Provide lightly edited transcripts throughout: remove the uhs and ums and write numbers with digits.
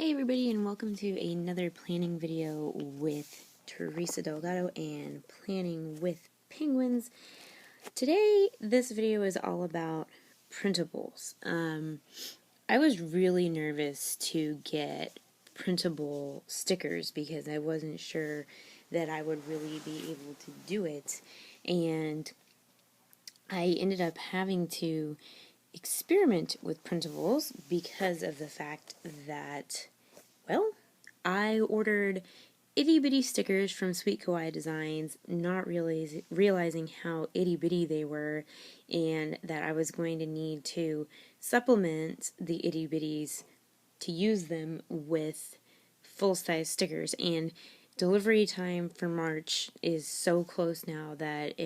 Hey everybody, and welcome to another planning video with Teresa Delgado and Planning with Penguins. Today, this video is all about printables. I was really nervous to get printable stickers because I wasn't sure that I would really be able to do it, and I ended up having to experiment with printables because of the fact that, well, I ordered itty bitty stickers from Sweet Kawaii Designs, not realizing how itty bitty they were, and that I was going to need to supplement the itty bitties to use them with full size stickers. And delivery time for March is so close now that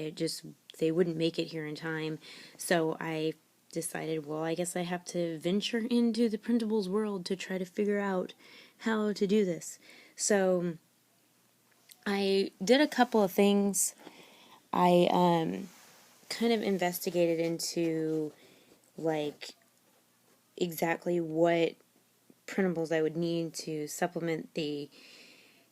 they wouldn't make it here in time. So I decided, well, I guess I have to venture into the printables world to try to figure out how to do this. So I did a couple of things. I kind of investigated into like exactly what printables I would need to supplement the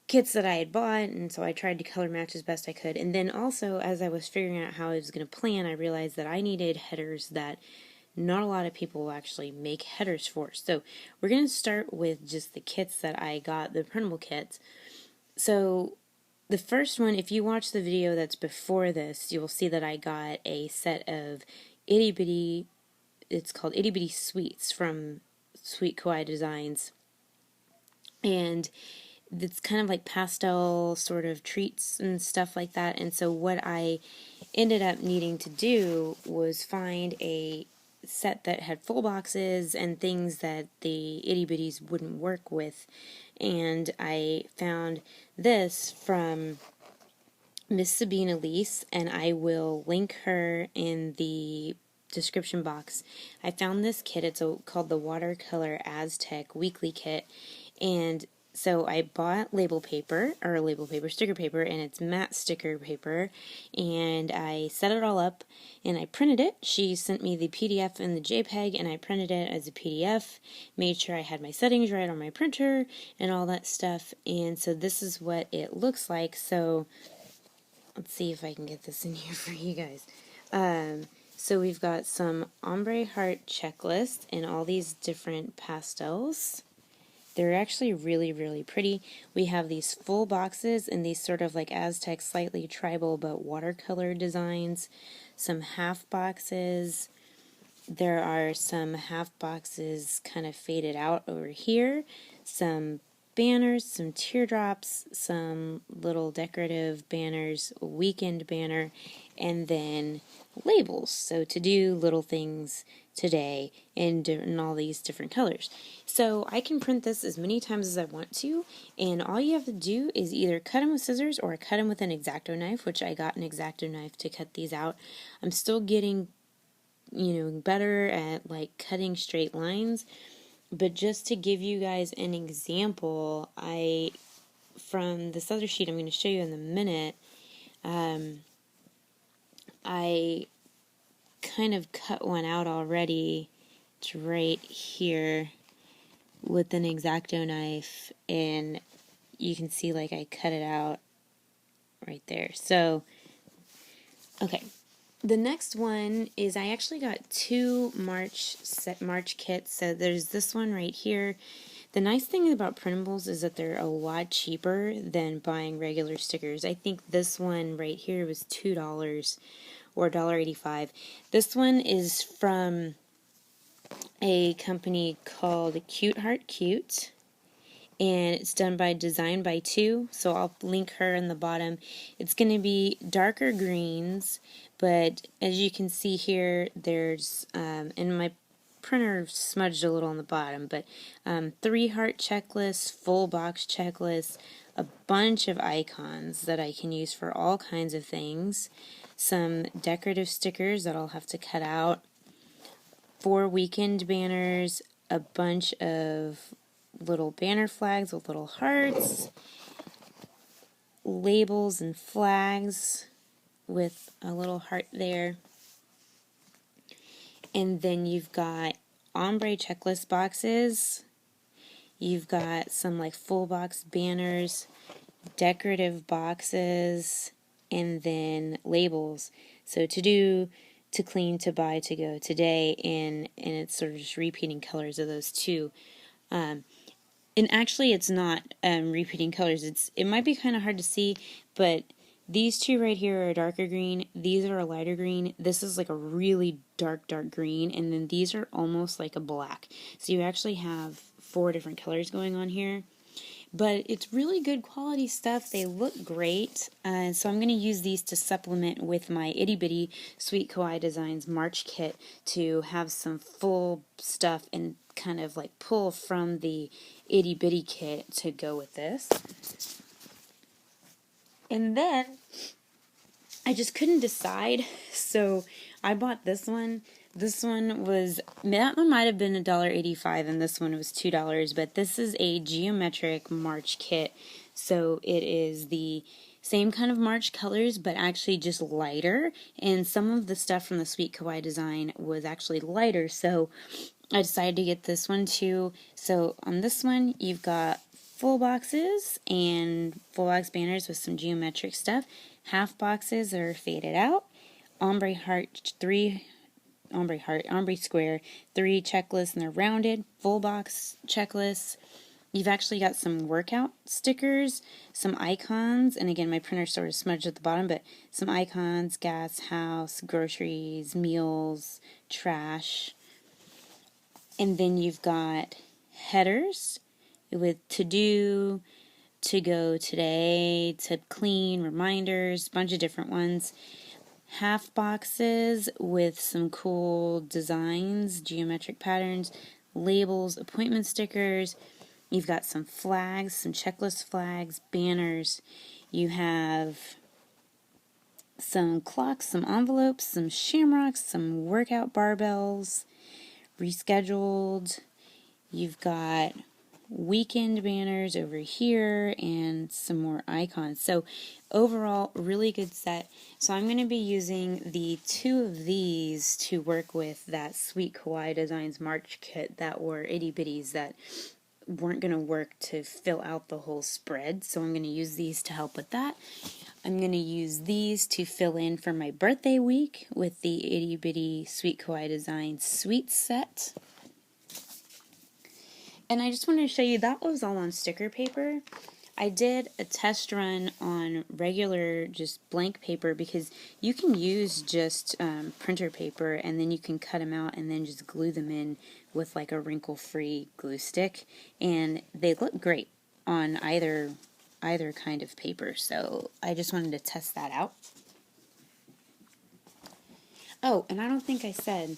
kits that I had bought, and so I tried to color match as best I could. And then also, as I was figuring out how I was going to plan, I realized that I needed headers that not a lot of people will actually make headers for. So we're going to start with just the kits that I got, the printable kits. So the first one, if you watch the video that's before this, you will see that I got a set of itty bitty, it's called Itty Bitty Sweets from Sweet Kawaii Designs. And it's kind of like pastel sort of treats and stuff like that. And so what I ended up needing to do was find a set that had full boxes and things that the itty bitties wouldn't work with. And I found this from Miss Sabine Elise, and I will link her in the description box. I found this kit. It's called the Watercolor Aztec Weekly Kit, and so I bought sticker paper, and it's matte sticker paper, and I set it all up, and I printed it. She sent me the PDF and the JPEG, and I printed it as a PDF, made sure I had my settings right on my printer, and all that stuff, and so this is what it looks like. So let's see if I can get this in here for you guys. So we've got some ombre heart checklist and all these different pastels. They're actually really, really pretty. We have these full boxes and these sort of like Aztec, slightly tribal, but watercolor designs. Some half boxes. There are some half boxes kind of faded out over here. Some banners, some teardrops, some little decorative banners, a weekend banner, and then labels. So to do little things today in all these different colors. So I can print this as many times as I want to, and all you have to do is either cut them with scissors or cut them with an X-Acto knife, which I got an X-Acto knife to cut these out. I'm still getting, better at like cutting straight lines. But just to give you guys an example, from this other sheet I'm going to show you in a minute, I kind of cut one out already. It's right here with an X-Acto knife, and you can see like I cut it out right there. So, okay. The next one is I actually got two March kits. So there's this one right here. The nice thing about printables is that they're a lot cheaper than buying regular stickers. I think this one right here was $2 or $1.85. This one is from a company called Cute Heart Cute, and it's done by Design by Two, so I'll link her in the bottom. It's going to be darker greens, but as you can see here, there's, and my printer smudged a little on the bottom, but 3 heart checklists, full box checklists, a bunch of icons that I can use for all kinds of things, some decorative stickers that I'll have to cut out, 4 weekend banners, a bunch of little banner flags with little hearts, labels and flags with a little heart there, and then you've got ombre checklist boxes, You've got some like full box banners, decorative boxes, and then labels. So to do, to clean, to buy, to go, today, and it's sort of just repeating colors of those two. And actually, it's not repeating colors. It might be kind of hard to see, but these two right here are a darker green. These are a lighter green. This is like a really dark, dark green, and then these are almost like a black. So you actually have 4 different colors going on here. But it's really good quality stuff. They look great. So I'm going to use these to supplement with my Itty Bitty Sweet Kawaii Designs March kit to have some full stuff and kind of like pull from the Itty Bitty kit to go with this. And then I just couldn't decide, so I bought this one. That one might have been $1.85 and this one was $2, but this is a geometric March kit. So it is the same kind of March colors, but actually just lighter. And some of the stuff from the Sweet Kawaii design was actually lighter, so I decided to get this one too. So on this one, you've got full boxes and full box banners with some geometric stuff. Half boxes are faded out. Ombre square, 3 checklists, and they're rounded. Full box checklists. You've actually got some workout stickers, some icons, and again, my printer sort of smudged at the bottom, but some icons, gas, house, groceries, meals, trash. And then you've got headers with to do, to go today, to clean, reminders, a bunch of different ones. Half boxes with some cool designs, geometric patterns, labels, appointment stickers. You've got some flags, some checklist flags, banners. You have some clocks, some envelopes, some shamrocks, some workout barbells, rescheduled. You've got weekend banners over here and some more icons. So overall, really good set. So I'm going to be using the 2 of these to work with that Sweet Kawaii Designs March kit that were itty bitties that weren't going to work to fill out the whole spread. So I'm going to use these to help with that. I'm going to use these to fill in for my birthday week with the itty bitty Sweet Kawaii Designs Sweet Set. And I just wanted to show you, that was all on sticker paper. I did a test run on regular, just blank paper, because you can use just printer paper and then you can cut them out and then just glue them in with like a wrinkle-free glue stick. And they look great on either kind of paper. So I just wanted to test that out. Oh, and I don't think I said,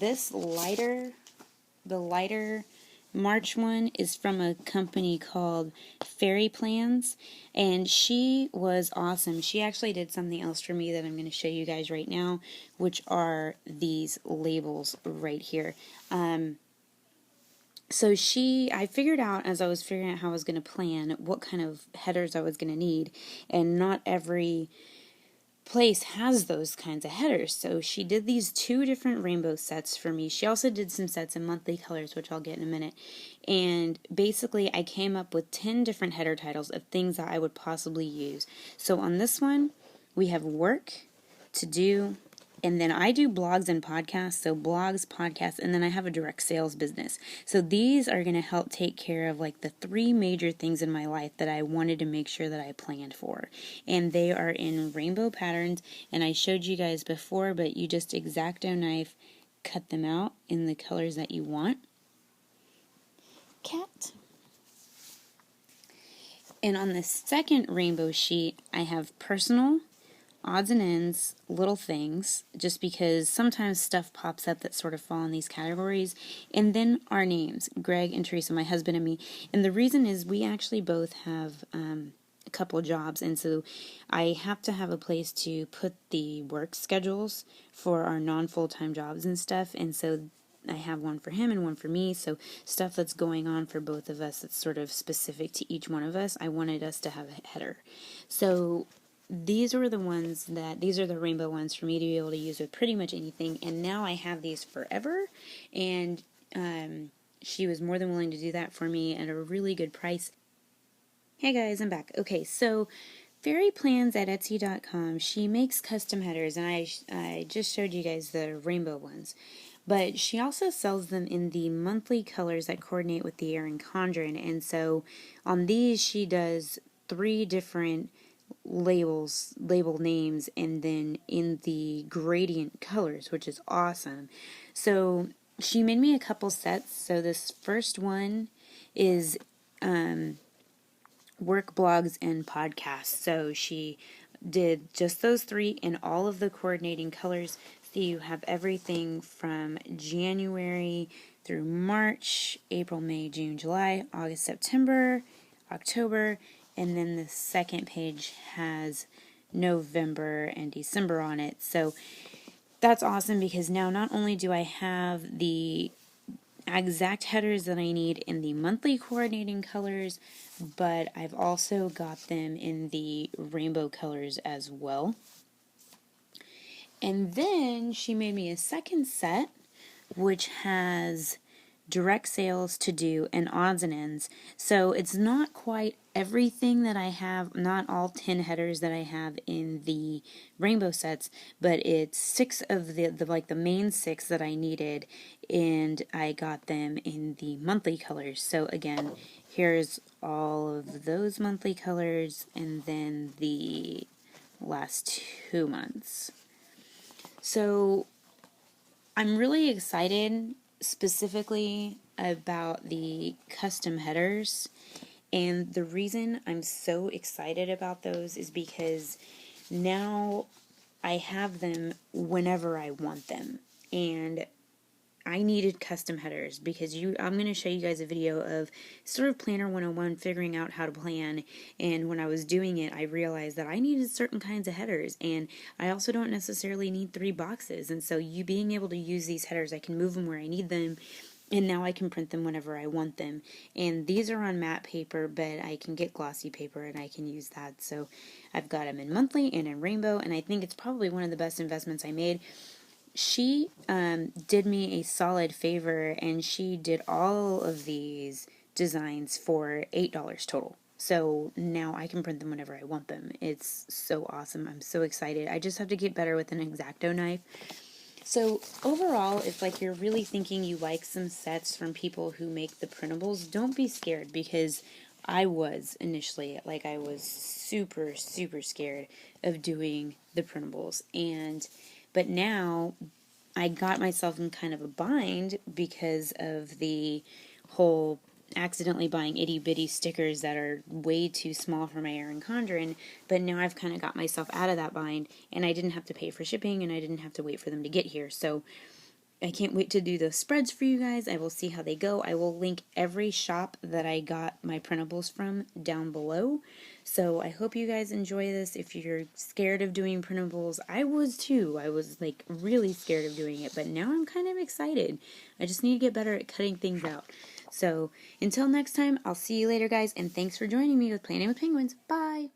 this lighter, the lighter March one is from a company called Fairy Plans, and she was awesome. She actually did something else for me that I'm going to show you guys right now, which are these labels right here. So I figured out, as I was figuring out how I was going to plan, what kind of headers I was going to need, and not every place has those kinds of headers. So she did these 2 different rainbow sets for me. She also did some sets in monthly colors, which I'll get in a minute. And basically I came up with 10 different header titles of things that I would possibly use. So on this one, we have work, to do, and then I do blogs and podcasts, so blogs, podcasts, and then I have a direct sales business. So these are going to help take care of like the 3 major things in my life that I wanted to make sure that I planned for. And they are in rainbow patterns, and I showed you guys before, but you just X-Acto knife, cut them out in the colors that you want. Cat. And on the second rainbow sheet, I have personal, odds and ends, little things, just because sometimes stuff pops up that sort of fall in these categories, and then our names, Greg and Teresa, my husband and me. And the reason is we actually both have a couple jobs, and so I have to have a place to put the work schedules for our non-full-time jobs and stuff, and so I have one for him and one for me, so stuff that's going on for both of us that's sort of specific to each one of us, I wanted us to have a header. So these are the rainbow ones for me to be able to use with pretty much anything, and now I have these forever. And she was more than willing to do that for me at a really good price. Hey guys, I'm back. Okay, so Fairy Plans at Etsy.com, she makes custom headers, and I just showed you guys the rainbow ones. But she also sells them in the monthly colors that coordinate with the Erin Condren, and so on these she does 3 different label names, and then in the gradient colors, which is awesome. So she made me a couple sets. So this first one is work, blogs, and podcasts. So she did just those 3 in all of the coordinating colors. So you have everything from January through March, April, May, June, July, August, September, October, and then the second page has November and December on it. So that's awesome, because now not only do I have the exact headers that I need in the monthly coordinating colors, but I've also got them in the rainbow colors as well. And then she made me a second set, which has direct sales to do and odds and ends. So it's not quite everything that I have, not all 10 headers that I have in the rainbow sets, but it's 6 of the main 6 that I needed, and I got them in the monthly colors. So again, here's all of those monthly colors, and then the last 2 months. So I'm really excited specifically about the custom headers, and the reason I'm so excited about those is because now I have them whenever I want them, and I needed custom headers because I'm going to show you guys a video of sort of Planner 101, figuring out how to plan, and when I was doing it I realized that I needed certain kinds of headers, and I also don't necessarily need 3 boxes, and so you being able to use these headers, I can move them where I need them, and now I can print them whenever I want them. And these are on matte paper, but I can get glossy paper and I can use that. So I've got them in monthly and in rainbow, and I think it's probably one of the best investments I made. She did me a solid favor, and she did all of these designs for $8 total. So now I can print them whenever I want them. It's so awesome. I'm so excited. I just have to get better with an X-Acto knife. So overall, if like you're really thinking you like some sets from people who make the printables, don't be scared, because I was initially, like, I was super scared of doing the printables, but now I got myself in kind of a bind because of the whole accidentally buying itty-bitty stickers that are way too small for my Erin Condren, but now I've kind of got myself out of that bind, and I didn't have to pay for shipping, and I didn't have to wait for them to get here. So I can't wait to do those spreads for you guys. I will see how they go. I will link every shop that I got my printables from down below. So I hope you guys enjoy this. If you're scared of doing printables, I was too. I was like really scared of doing it, but now I'm kind of excited. I just need to get better at cutting things out. So until next time, I'll see you later, guys, and thanks for joining me with Planning with Penguins. Bye!